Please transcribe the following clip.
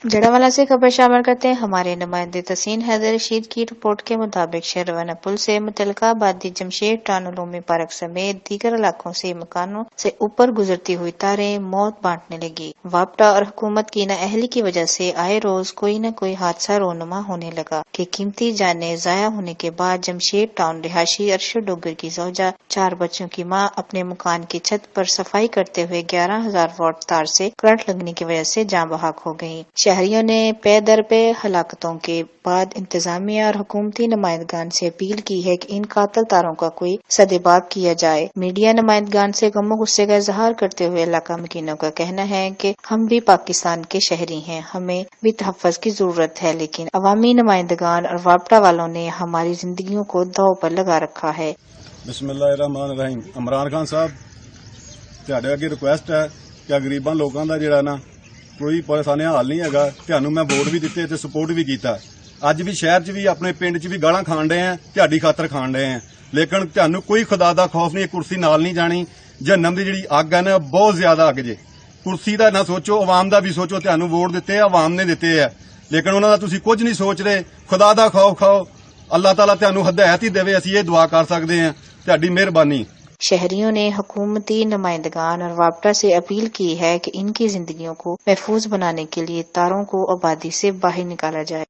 जड़ावाला से खबर शामिल करते हैं। हमारे नुमाइंदे तहसीन हैदर रशीद की रिपोर्ट के मुताबिक शहरवाना पुल से मुतलका आबादी जमशेद टाउन उलूमी पार्क समेत दीगर इलाकों से मकानों से ऊपर गुजरती हुई तारें मौत बांटने लगी। वापडा और हुकूमत की नाअहली की वजह से आए रोज कोई न कोई हादसा रोनुमा होने लगा कि कीमती जानें जाया होने के बाद जमशेद टाउन रिहायशी अरशद डोगर की जौजा 4 बच्चों की मां अपने मकान की छत पर सफाई करते हुए 11,000 वाट तार से करंट लगने की वजह से जाँ बहक हो गयी। शहरियों ने पे दर पे हलाकतों के बाद इंतजामिया और हुकूमती नुमाइंदगान से अपील की है कि इन कातल तारों का कोई सदेबाब किया जाए। मीडिया नुमाइंदगान से गम गुस्से का इजहार करते हुए इलाका मकीनों का कहना है कि हम भी पाकिस्तान के शहरी हैं, हमें भी तहफ़्फ़ुज़ की जरूरत है, लेकिन अवामी नुमाइंदगान और वापडा वालों ने हमारी जिंदगियों को दांव पर लगा रखा है। बिस्मिल्लाहिर्रहमानिर्रहीम। इमरान खान साहब, ਤੁਹਾਡੇ ਅੱਗੇ ਰਿਕੁਐਸਟ ਹੈ ਕਿ ਗਰੀਬਾਂ ਲੋਕਾਂ ਦਾ ਜਿਹੜਾ ਨਾ ਕੋਈ ਪਰੇਸ਼ਾਨੀਆਂ ਹੱਲ ਨਹੀਂ ਹੈਗਾ। ਤੁਹਾਨੂੰ ਮੈਂ ਵੋਟ ਵੀ ਦਿੱਤੇ ਤੇ ਸਪੋਰਟ ਵੀ ਕੀਤਾ। ਅੱਜ ਵੀ ਸ਼ਹਿਰ 'ਚ ਵੀ ਆਪਣੇ ਪਿੰਡ 'ਚ ਵੀ ਗਾਲਾਂ ਖਾਣ ਡਏ ਆ, ਤੁਹਾਡੀ ਖਾਤਰ ਖਾਣ ਡਏ ਆ, ਲੇਕਿਨ ਤੁਹਾਨੂੰ ਕੋਈ ਖੁਦਾ ਦਾ ਖੌਫ ਨਹੀਂ। ਕੁਰਸੀ ਨਾਲ ਨਹੀਂ ਜਾਣੀ। ਜਹੰਨਮ ਦੀ ਜਿਹੜੀ ਅੱਗ ਹੈ ਨਾ ਬਹੁਤ ਜ਼ਿਆਦਾ ਅੱਗ ਜੇ। ਕੁਰਸੀ ਦਾ ਨਾ ਸੋਚੋ, ਆਵਾਮ ਦਾ ਵੀ ਸੋਚੋ। ਤੁਹਾਨੂੰ ਵੋਟ ਦਿੱਤੇ ਆ, ਆਵਾਮ ਨੇ ਦਿੱਤੇ ਆ, ਲੇਕਿਨ ਉਹਨਾਂ ਦਾ ਤੁਸੀਂ ਕੁਝ ਨਹੀਂ ਸੋਚ ਰਹੇ। ਖੁਦਾ ਦਾ ਖੌਫ ਖਾਓ। ਅੱਲਾਹ ਤਾਲਾ ਤੁਹਾਨੂੰ ਹਦਾਇਤ ਹੀ ਦੇਵੇ, ਅਸੀਂ ਇਹ ਦੁਆ ਕਰ ਸਕਦੇ ਹਾਂ। ਤੁਹਾਡੀ ਮਿਹਰਬਾਨੀ। शहरियों ने हुकूमती नुमाइंदगान और वापडा से अपील की है कि इनकी जिंदगियों को महफूज बनाने के लिए तारों को आबादी से बाहर निकाला जाए।